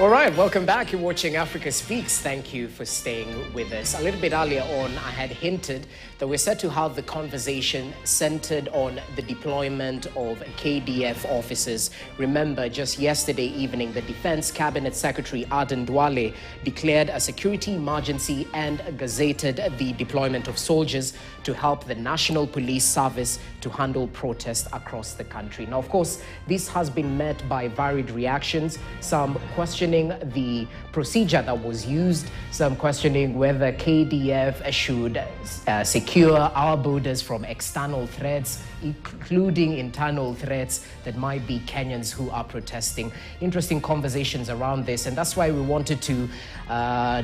All right, welcome back. You're watching Africa Speaks. Thank you for staying with us. A little bit earlier on, I had hinted that we're set to have the conversation centered on the deployment of KDF officers. Remember, just yesterday evening, the Defense Cabinet Secretary Aden Duale declared a security emergency and gazetted the deployment of soldiers to help the National Police Service to handle protests across the country. Now, of course, this has been met by varied reactions, some questioning the procedure that was used, some questioning whether KDF should secure our borders from external threats, including internal threats that might be Kenyans who are protesting. Interesting conversations around this, and that's why we wanted to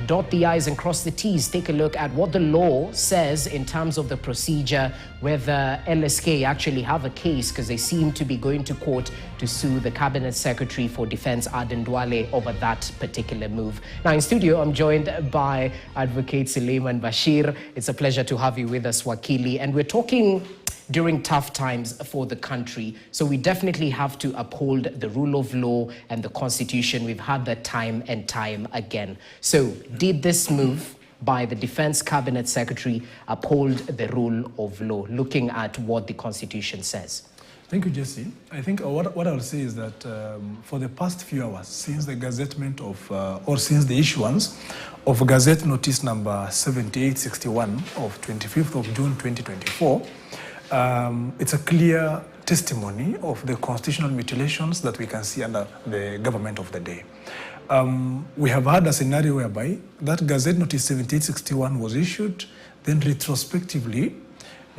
dot the I's and cross the T's, take a look at what the law says in terms of the procedure, whether LSK actually have a case, because they seem to be going to court to sue the Cabinet Secretary for Defense Aden Duale over that particular move. Now in studio, I'm joined by Advocate Suleiman Bashir. It's a pleasure to have you with us, Wakili, and we're talking during tough times for the country. So we definitely have to uphold the rule of law and the Constitution. We've had that time and time again. So did this move by the Defense Cabinet Secretary uphold the rule of law, looking at what the Constitution says? Thank you, Jesse. I think what I'll say is that for the past few hours, since the gazettement of, or since the issuance of Gazette Notice number 7861 of 25th of June 2024, it's a clear testimony of the constitutional mutilations that we can see under the government of the day. We have had a scenario whereby that Gazette Notice 7861 was issued, then retrospectively,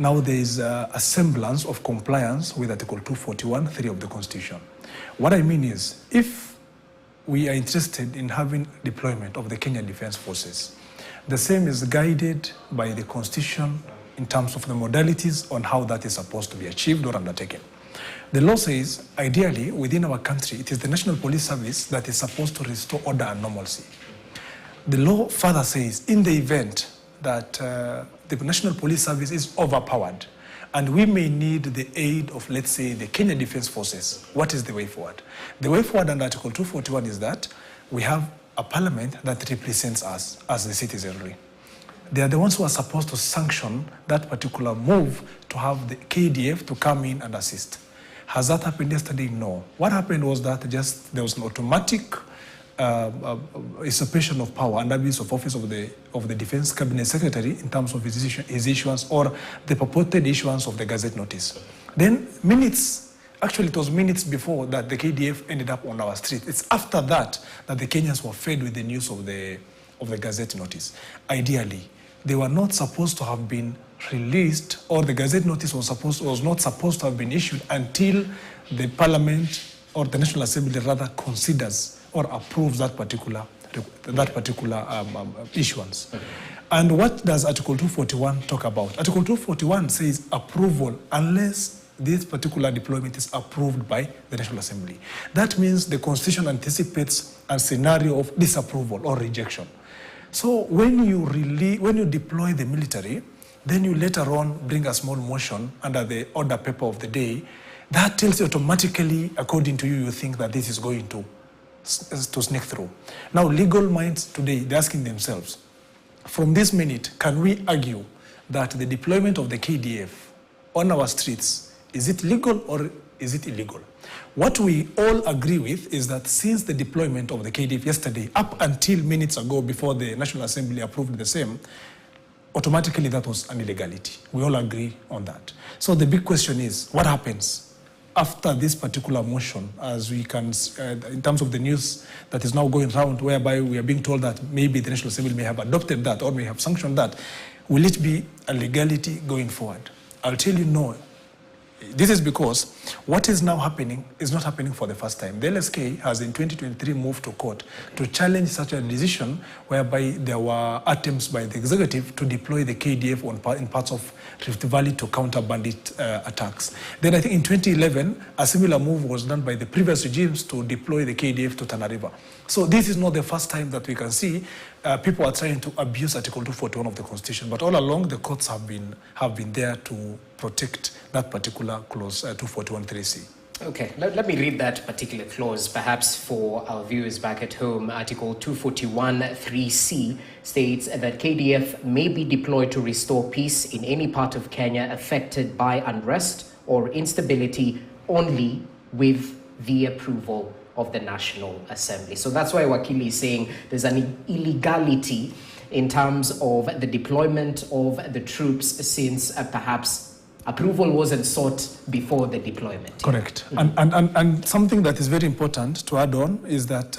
now there is a semblance of compliance with Article 241(3) of the Constitution. What I mean is, if we are interested in having deployment of the Kenyan Defense Forces, the same is guided by the Constitution in terms of the modalities on how that is supposed to be achieved or undertaken. The law says, ideally, within our country, it is the National Police Service that is supposed to restore order and normalcy. The law further says, in the event that the National Police Service is overpowered and we may need the aid of, let's say, the Kenyan Defense Forces, what is the way forward? The way forward under Article 241 is that we have a parliament that represents us as the citizenry. They are the ones who are supposed to sanction that particular move to have the KDF to come in and assist. Has that happened yesterday? No. What happened was that just there was an automatic usurpation of power and abuse of office of the Defense Cabinet Secretary in terms of his issuance or the purported issuance of the Gazette Notice. Then actually it was minutes before that the KDF ended up on our street. It's after that that the Kenyans were fed with the news of the Gazette Notice. Ideally, they were not supposed to have been released, or the Gazette Notice was not supposed to have been issued until the Parliament or the National Assembly rather considers or approves that particular issuance. Okay. And what does Article 241 talk about? Article 241 says approval unless this particular deployment is approved by the National Assembly. That means the Constitution anticipates a scenario of disapproval or rejection. So when you deploy the military, then you later on bring a small motion under the order paper of the day, that tells you automatically, according to you, you think that this is going to sneak through. Now, legal minds today, they're asking themselves, from this minute, can we argue that the deployment of the KDF on our streets, is it legal or is it illegal? What we all agree with is that since the deployment of the KDF yesterday, up until minutes ago before the National Assembly approved the same, automatically that was an illegality. We all agree on that. So the big question is, what happens after this particular motion, as we can, in terms of the news that is now going around, whereby we are being told that maybe the National Assembly may have adopted that or may have sanctioned that, will it be a legality going forward? I'll tell you no. This is because what is now happening is not happening for the first time. The LSK has in 2023 moved to court to challenge such a decision whereby there were attempts by the executive to deploy the KDF in parts of Rift Valley to counter bandit attacks. Then I think in 2011, a similar move was done by the previous regimes to deploy the KDF to Tana River. So this is not the first time that we can see people are trying to abuse Article 241 of the Constitution, but all along the courts have been there to protect that particular clause 241(3)(c). Okay, let me read that particular clause, perhaps for our viewers back at home. Article 241(3)(c) states that KDF may be deployed to restore peace in any part of Kenya affected by unrest or instability only with the approval of the National Assembly. So that's why Wakili is saying there's an illegality in terms of the deployment of the troops, since perhaps approval wasn't sought before the deployment. Correct. And something that is very important to add on is that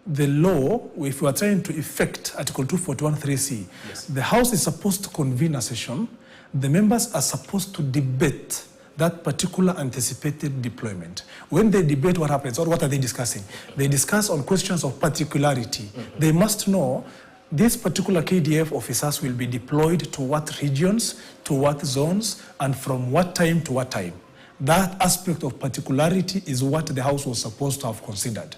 the law, if we are trying to effect Article 241(3)(c), yes, the House is supposed to convene a session. The members are supposed to debate that particular anticipated deployment. When they debate, what happens, or what are they discussing? They discuss on questions of particularity. Mm-hmm. They must know these particular KDF officers will be deployed to what regions, to what zones, and from what time to what time. That aspect of particularity is what the House was supposed to have considered.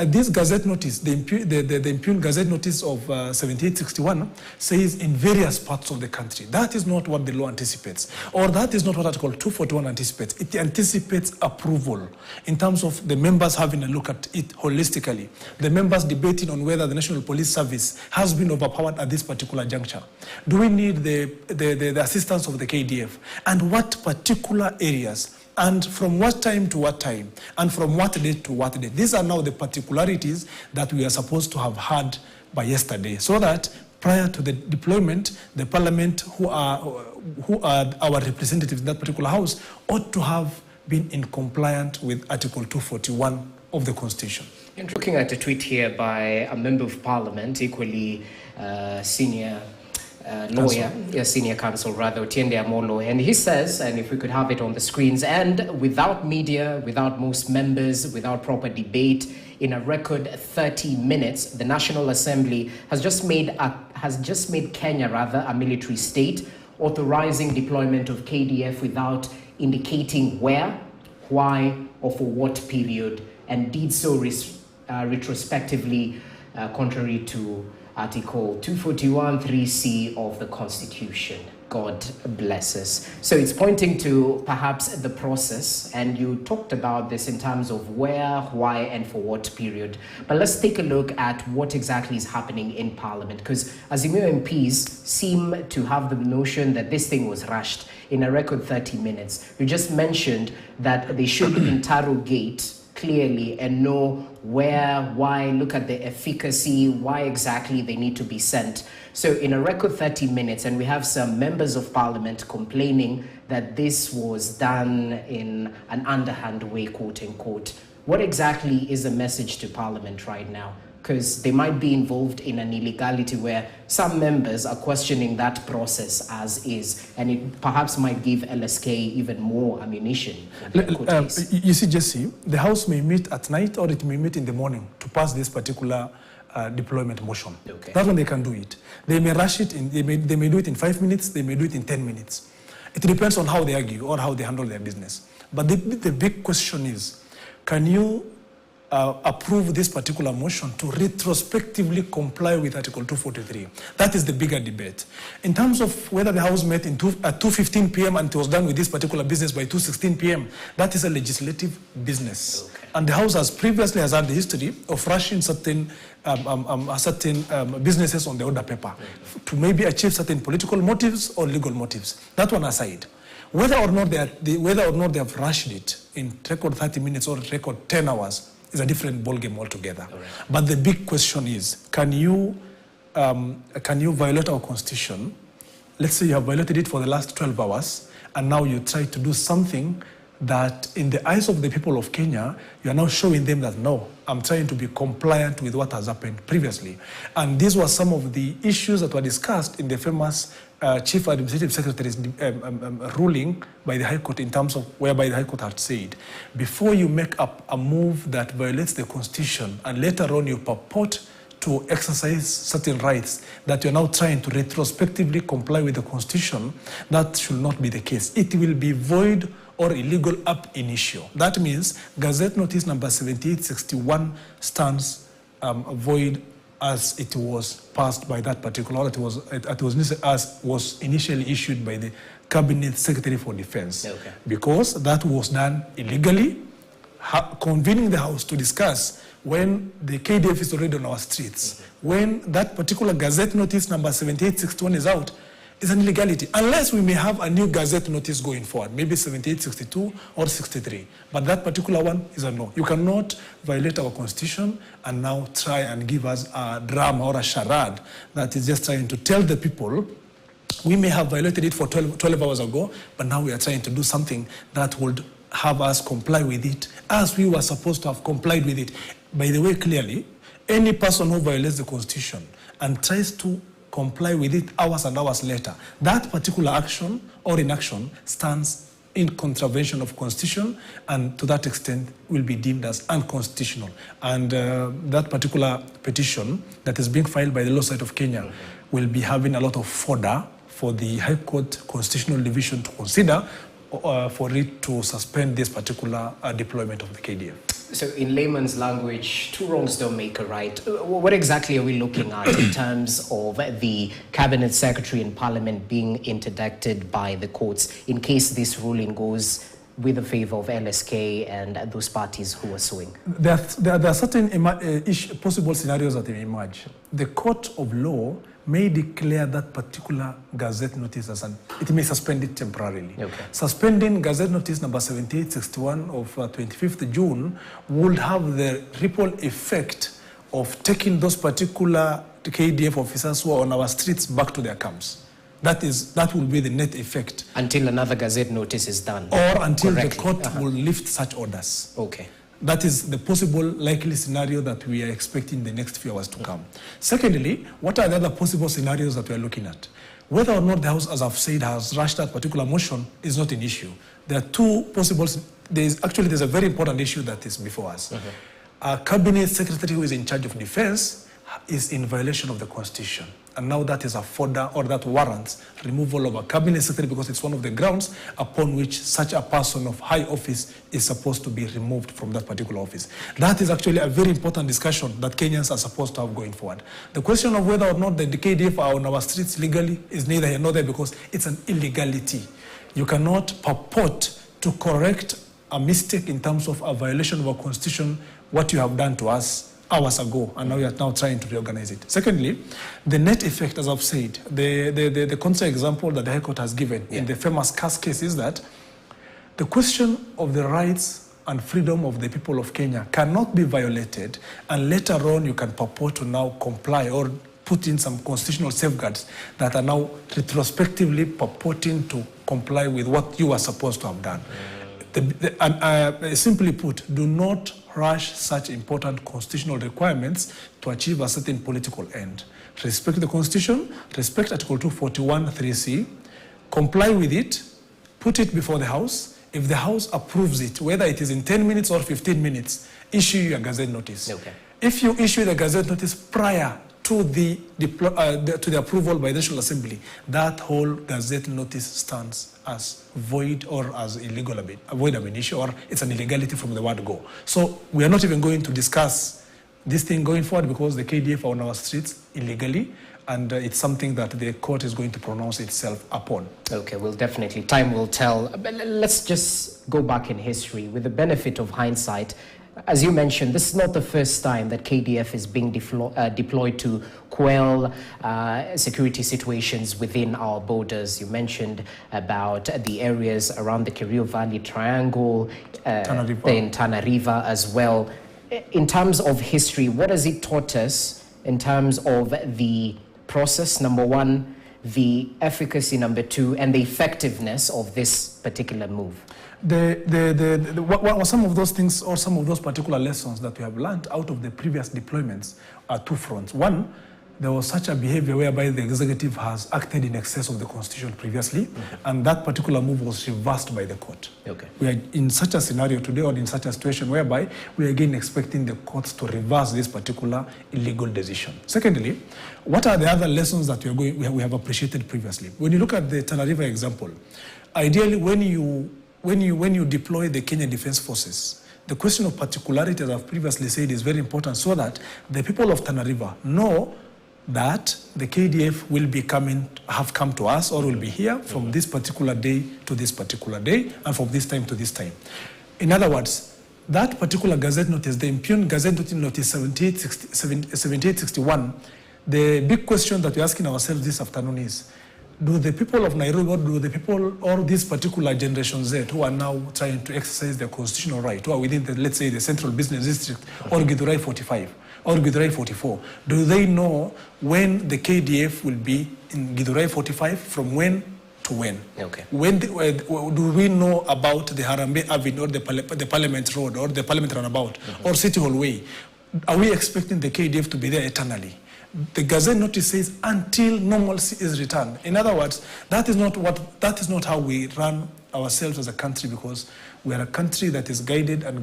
This Gazette notice, the impugned Gazette notice of 7861, says in various parts of the country. That is not what the law anticipates, or that is not what Article 241 anticipates. It anticipates approval in terms of the members having a look at it holistically, the members debating on whether the National Police Service has been overpowered at this particular juncture. Do we need the assistance of the KDF? And what particular areas? And from what time to what time, and from what date to what date. These are now the particularities that we are supposed to have had by yesterday, so that prior to the deployment, the Parliament, who are our representatives in that particular House, ought to have been in compliance with Article 241 of the Constitution. And looking at a tweet here by a Member of Parliament, equally senior lawyer, senior counsel rather, Otiende Amolo, and he says, and if we could have it on the screens, and without media, without most members, without proper debate, in a record 30 minutes, the National Assembly has just made Kenya a military state, authorizing deployment of KDF without indicating where, why, or for what period, and did so retrospectively, contrary to Article 241(3)(c) of the Constitution. God bless us. So it's pointing to perhaps the process, and you talked about this in terms of where, why, and for what period. But let's take a look at what exactly is happening in Parliament, because Azimio MPs seem to have the notion that this thing was rushed in a record 30 minutes. You just mentioned that they should interrogate clearly and know where, why, look at the efficacy, why exactly they need to be sent. So in a record 30 minutes, and we have some members of Parliament complaining that this was done in an underhand way, quote unquote. What exactly is the message to Parliament right now? Because they might be involved in an illegality where some members are questioning that process as is, and it perhaps might give LSK even more ammunition. You see, Jesse, the House may meet at night or it may meet in the morning to pass this particular deployment motion. Okay. That's when they can do it. They may rush it, they may do it in 5 minutes, they may do it in 10 minutes. It depends on how they argue or how they handle their business. But the big question is, can you approve this particular motion to retrospectively comply with Article 243? That is the bigger debate. In terms of whether the House met at 2:15 p.m. and it was done with this particular business by 2:16 p.m., that is a legislative business. Okay. And the House has previously had the history of rushing certain businesses on the order paper to maybe achieve certain political motives or legal motives. That one aside. Whether or not they have rushed it in record 30 minutes or record 10 hours is a different ballgame altogether. Right. But the big question is, can you violate our Constitution? Let's say you have violated it for the last 12 hours, and now you try to do something that in the eyes of the people of Kenya, you are now showing them that, no, I'm trying to be compliant with what has happened previously. And these were some of the issues that were discussed in the famous Chief Administrative Secretary's ruling by the High Court, in terms of whereby the High Court had said, before you make up a move that violates the Constitution and later on you purport to exercise certain rights that you're now trying to retrospectively comply with the Constitution, that should not be the case. It will be void or illegal ab initio. That means Gazette Notice number 7861 stands void as it was passed by that particular, as was initially issued by the Cabinet Secretary for Defense. Okay. Because that was done illegally, convening the House to discuss when the KDF is already on our streets, when that particular Gazette notice number 7861 is out, is an illegality. Unless we may have a new Gazette notice going forward, maybe 7862 or 63. But that particular one is a no. You cannot violate our constitution and now try and give us a drama or a charade that is just trying to tell the people we may have violated it for 12 hours ago, but now we are trying to do something that would have us comply with it as we were supposed to have complied with it. By the way, clearly, any person who violates the constitution and tries to comply with it hours and hours later, that particular action or inaction stands in contravention of constitution, and to that extent will be deemed as unconstitutional. And that particular petition that is being filed by the law side of Kenya will be having a lot of fodder for the High Court Constitutional Division to consider for it to suspend this particular deployment of the KDF. So in layman's language, two wrongs don't make a right. What exactly are we looking at in terms of the Cabinet Secretary and Parliament being interdicted by the courts in case this ruling goes with the favor of LSK and those parties who are suing? There are certain possible scenarios that may emerge. The court of law may declare that particular Gazette notice as it may suspend it temporarily. Okay. Suspending Gazette notice number 7861 of 25th June would have the ripple effect of taking those particular KDF officers who are on our streets back to their camps. That will be the net effect. Until another Gazette notice is done. Or until the court will lift such orders. Okay. That is the possible likely scenario that we are expecting in the next few hours to come. Secondly, what are the other possible scenarios that we are looking at? Whether or not the House, as I've said, has rushed that particular motion is not an issue. There are two possible. There's a very important issue that is before us. A Cabinet Secretary who is in charge of defense is in violation of the Constitution. And now that is a fodder or that warrants removal of a Cabinet Secretary because it's one of the grounds upon which such a person of high office is supposed to be removed from that particular office. That is actually a very important discussion that Kenyans are supposed to have going forward. The question of whether or not the KDF are on our streets legally is neither here nor there because it's an illegality. You cannot purport to correct a mistake in terms of a violation of our Constitution, what you have done to us hours ago, and now we are now trying to reorganize it. Secondly, the net effect, as I've said, the contra example that the High Court has given in the famous Cass case is that the question of the rights and freedom of the people of Kenya cannot be violated, and later on you can purport to now comply or put in some constitutional safeguards that are now retrospectively purporting to comply with what you are supposed to have done. Simply put, do not rush such important constitutional requirements to achieve a certain political end. Respect the Constitution, respect Article 241 3C, comply with it, put it before the House. If the House approves it, whether it is in 10 minutes or 15 minutes, issue your Gazette notice. Okay. If you issue the Gazette notice prior to the approval by the National Assembly, that whole Gazette notice stands as void or as illegal, void ab initio, or it's an illegality from the word go. So we are not even going to discuss this thing going forward because the KDF are on our streets illegally, and it's something that the court is going to pronounce itself upon. Okay, well, definitely, time will tell. But let's just go back in history. With the benefit of hindsight, as you mentioned, this is not the first time that KDF is being deployed to quell security situations within our borders. You mentioned about the areas around the Kerio Valley Triangle, in Tana River as well. In terms of history, what has it taught us in terms of the process, number one, the efficacy, number two, and the effectiveness of this particular move? What some of those things or some of those particular lessons that we have learned out of the previous deployments are two fronts. One, there was such a behavior whereby the executive has acted in excess of the Constitution previously, and that particular move was reversed by the court. Okay. We are in such a scenario today, or in such a situation whereby we are again expecting the courts to reverse this particular illegal decision. Secondly, what are the other lessons that we have appreciated previously? When you look at the Tana River example, ideally when you deploy the Kenya Defense Forces, the question of particularity, as I've previously said, is very important so that the people of Tana River know that the KDF will be have come to us or will be here from this particular day to this particular day and from this time to this time. In other words, that particular Gazette notice, the impugned Gazette notice 7861, the big question that we're asking ourselves this afternoon is, do the people of Nairobi or do the people or this particular Generation Z who are now trying to exercise their constitutional right, who are within, let's say, the Central Business District or Githurai 45 or Githurai 44, do they know when the KDF will be in Githurai 45, from when to when? Okay. Do we know about the Harambee Avenue or the Parliament Road or the Parliament Roundabout or City Hall Way? Are we expecting the KDF to be there eternally? The Gazette notice says until normalcy is returned. In other words, that is not how we run ourselves as a country, because we are a country that is guided and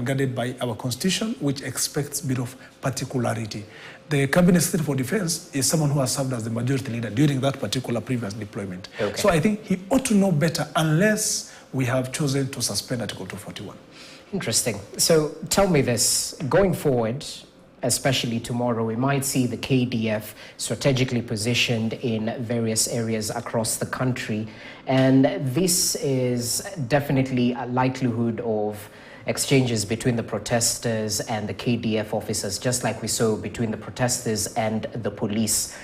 guarded by our constitution, which expects a bit of particularity. The Cabinet Secretary for Defense is someone who has served as the majority leader during that particular previous deployment. Okay. So I think he ought to know better, unless we have chosen to suspend Article 241. Interesting. So tell me this, going forward, especially tomorrow, we might see the KDF strategically positioned in various areas across the country. And this is definitely a likelihood of exchanges between the protesters and the KDF officers, just like we saw between the protesters and the police.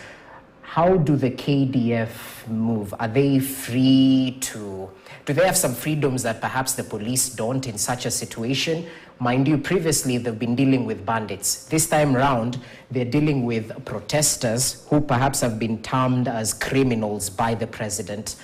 How do the KDF move? Are they free to... Do they have some freedoms that perhaps the police don't in such a situation? Mind you, previously they've been dealing with bandits. This time round, they're dealing with protesters who perhaps have been termed as criminals by the president.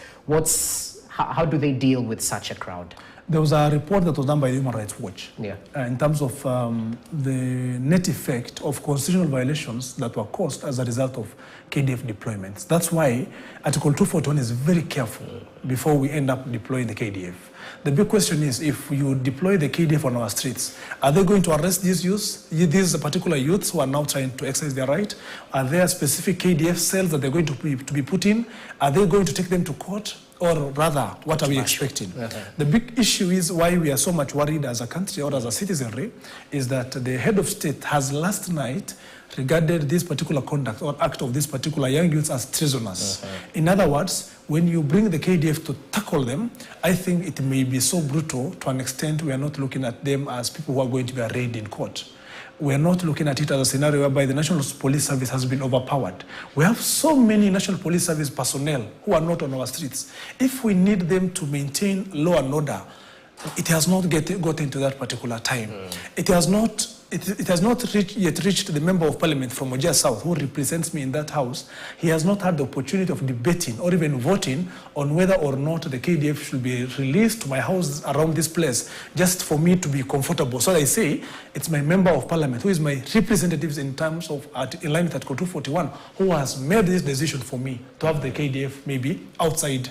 How do they deal with such a crowd? There was a report that was done by the Human Rights Watch in terms of the net effect of constitutional violations that were caused as a result of KDF deployments. That's why Article 241 is very careful before we end up deploying the KDF. The big question is, if you deploy the KDF on our streets, are they going to arrest these youths, these particular youths who are now trying to exercise their right? Are there specific KDF cells that they're going to be put in? Are they going to take them to court? Or rather, what are we expecting? The big issue is why we are so much worried as a country or as a citizenry is that the head of state has last night regarded this particular conduct or act of these particular young youths as treasonous. In other words, when you bring the KDF to tackle them, I think it may be so brutal to an extent we are not looking at them as people who are going to be arraigned in court. We are not looking at it as a scenario whereby the National Police Service has been overpowered. We have so many National Police Service personnel who are not on our streets. If we need them to maintain law and order, it has not gotten to that particular time. It has not yet reached the Member of Parliament from Ojia South, who represents me in that house. He has not had the opportunity of debating or even voting on whether or not the KDF should be released to my house around this place, just for me to be comfortable. So I say, it's my Member of Parliament, who is my representative in terms of, in line with Article 241, who has made this decision for me to have the KDF maybe outside,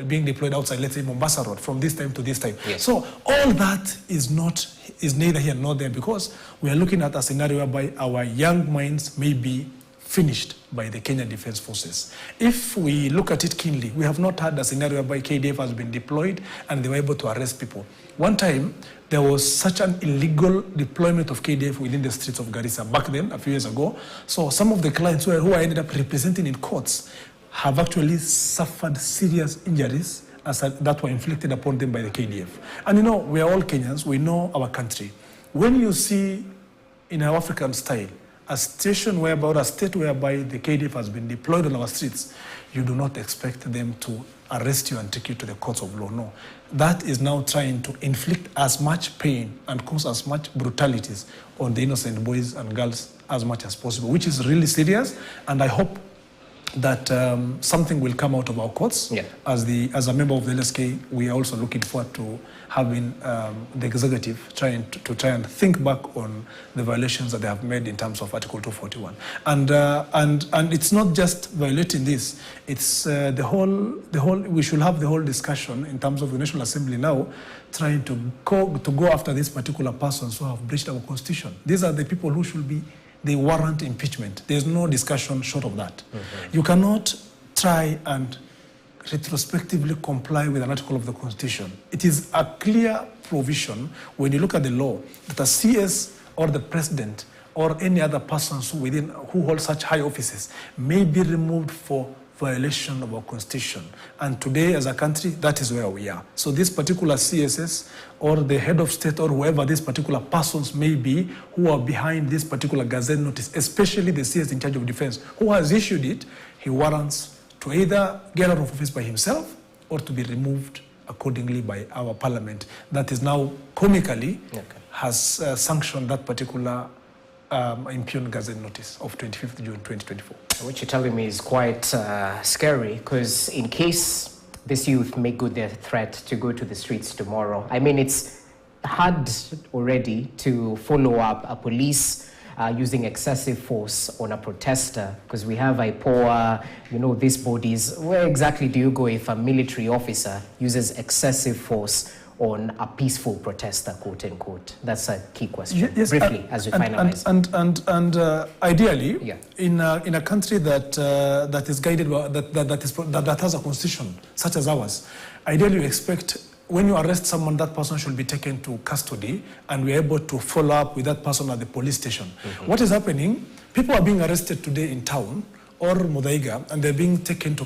being deployed outside, let's say Mombasa Road, from this time to this time. Yes. So all that is neither here nor there, because we are looking at a scenario whereby our young minds may be finished by the Kenya Defence Forces. If we look at it keenly, we have not had a scenario whereby KDF has been deployed and they were able to arrest people. One time, there was such an illegal deployment of KDF within the streets of Garissa back then, a few years ago. So some of the clients who I ended up representing in courts have actually suffered serious injuries that were inflicted upon them by the KDF. And you know, we are all Kenyans, we know our country. When you see in our African style, a state whereby the KDF has been deployed on our streets, you do not expect them to arrest you and take you to the courts of law. No. That is now trying to inflict as much pain and cause as much brutalities on the innocent boys and girls as much as possible, which is really serious. And I hope that something will come out of our courts. As a member of the LSK, we are also looking forward to having the executive try and think back on the violations that they have made in terms of Article 241. And it's not just violating this; it's we should have the whole discussion in terms of the National Assembly now trying to go after these particular persons who have breached our constitution. These are the people who should be. They warrant impeachment. There's no discussion short of that. You cannot try and retrospectively comply with an article of the Constitution. It is a clear provision when you look at the law that a CS or the president or any other persons who hold such high offices may be removed for violation of our constitution. And today, as a country, that is where we are. So this particular CSS or the head of state or whoever these particular persons may be who are behind this particular Gazette notice, especially the CS in charge of defense, who has issued it, he warrants to either get out of office by himself or to be removed accordingly by our parliament. That is now comically has sanctioned that particular impugned Gazette notice of 25th June 2024. What you're telling me is quite scary, because in case this youth make good their threat to go to the streets tomorrow, I mean, it's hard already to follow up a police using excessive force on a protester, because we have IPOA, these bodies. Where exactly do you go if a military officer uses excessive force on a peaceful protester, quote unquote? That's a key question. Yes, briefly, as we finalize. And ideally, in a country that is guided by, that has a constitution such as ours, ideally you expect when you arrest someone, that person should be taken to custody, and we're able to follow up with that person at the police station. What is happening? People are being arrested today in town or Muthaiga, and they're being taken to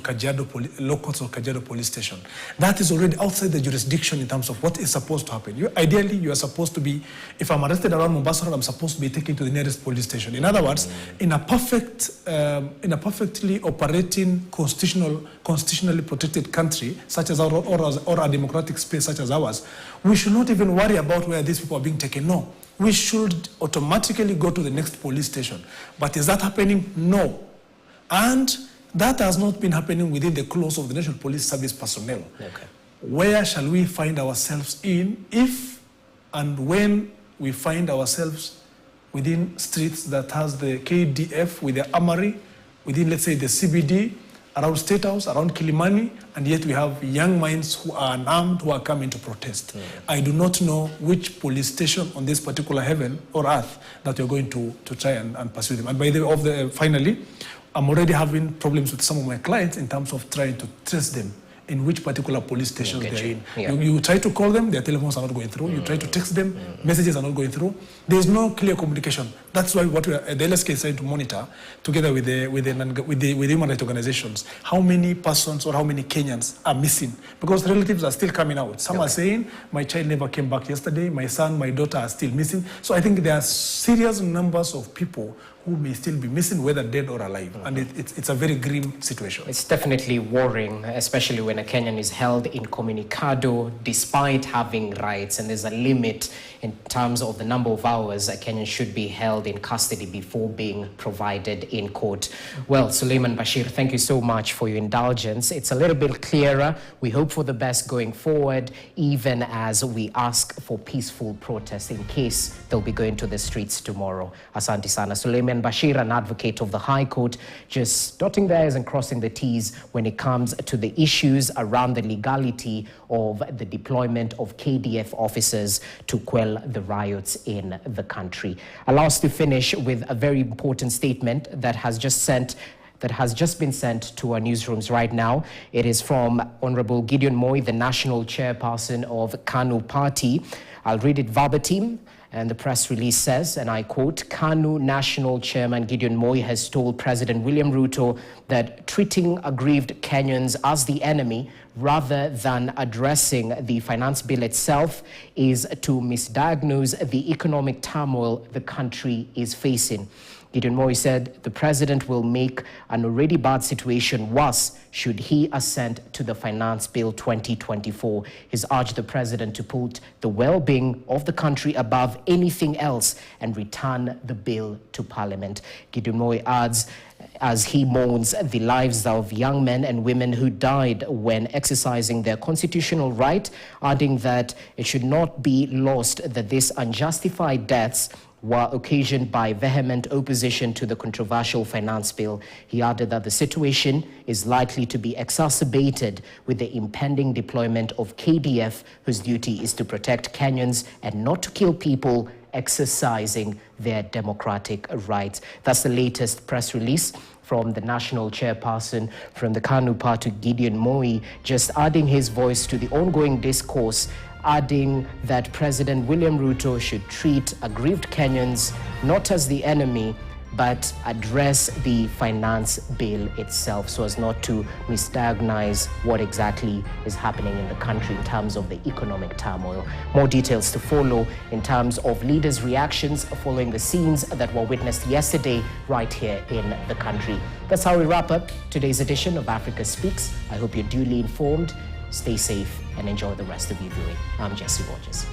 locals or Kajiado police station. That is already outside the jurisdiction in terms of what is supposed to happen. Ideally, you are supposed to be, if I'm arrested around Mombasa Road, I'm supposed to be taken to the nearest police station. In other words, in a perfectly operating constitutionally protected country, such as ours, or a democratic space such as ours, we should not even worry about where these people are being taken. No, we should automatically go to the next police station. But is that happening? No. And that has not been happening within the clause of the National Police Service personnel. Where shall we find ourselves in if and when we find ourselves within streets that has the KDF with the armory, within, let's say, the CBD, around State House, around Kilimani, and yet we have young minds who are unarmed who are coming to protest? I do not know which police station on this particular heaven or earth that you're going to try and pursue them. And by the way, finally, I'm already having problems with some of my clients in terms of trying to trace them in which particular police stations they're in. You try to call them, their telephones are not going through. You try to text them, messages are not going through. There's no clear communication. That's why what the LSK is trying to monitor, together with the human rights organizations, how many persons or how many Kenyans are missing, because relatives are still coming out. Some are saying, my child never came back yesterday, my son, my daughter are still missing. So I think there are serious numbers of people who may still be missing, whether dead or alive. And it's a very grim situation. It's definitely worrying, especially when a Kenyan is held incommunicado despite having rights, and there's a limit in terms of the number of hours a Kenyan should be held in custody before being provided in court. Well, Suleiman Bashir, thank you so much for your indulgence. It's a little bit clearer. We hope for the best going forward, even as we ask for peaceful protest in case they'll be going to the streets tomorrow. Asante sana. Suleiman Bashir, an advocate of the High Court, just dotting the I's and crossing the T's when it comes to the issues around the legality of the deployment of KDF officers to quell the riots in the country. Allow us to finish with a very important statement that has just been sent to our newsrooms right now. It is from Honorable Gideon Moi, the national chairperson of KANU Party. I'll read it verbatim. And the press release says, and I quote, KANU National Chairman Gideon Moi has told President William Ruto that treating aggrieved Kenyans as the enemy rather than addressing the finance bill itself is to misdiagnose the economic turmoil the country is facing. Gideon Moi said the president will make an already bad situation worse should he assent to the Finance Bill 2024. He's urged the president to put the well-being of the country above anything else and return the bill to Parliament. Gideon Moi adds, as he mourns the lives of young men and women who died when exercising their constitutional right, adding that it should not be lost that these unjustified deaths were occasioned by vehement opposition to the controversial finance bill. He added that the situation is likely to be exacerbated with the impending deployment of KDF, whose duty is to protect Kenyans and not to kill people exercising their democratic rights. That's the latest press release from the national chairperson from the KANU Party, Gideon Moi, just adding his voice to the ongoing discourse, adding that President William Ruto should treat aggrieved Kenyans not as the enemy, but address the finance bill itself so as not to misdiagnose what exactly is happening in the country in terms of the economic turmoil. More details to follow in terms of leaders' reactions following the scenes that were witnessed yesterday right here in the country. That's how we wrap up today's edition of Africa Speaks. I hope you're duly informed. Stay safe and enjoy the rest of your viewing. I'm Jesse Rogers.